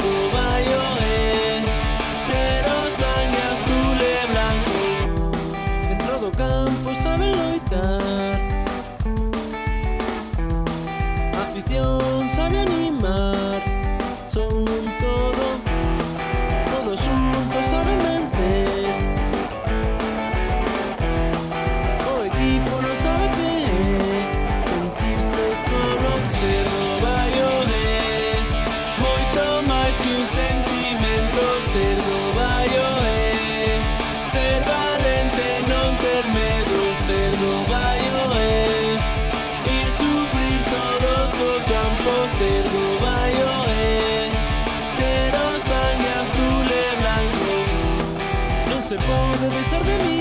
cerdo baio pero sangue azul e blanco. Dentro do campo saben loitar, afición sabe animar. Son un todo, todos juntos saben vencer. O equipo non sabe que é sentirse solo. Cerdo baio moito máis que un sentimento. Cerdo baio ser valente, non ter medo. Cerdo baio ir sufrir todos o campo. Cerdo baio ter o sangue azul e blanco. Non se pode besar de mí.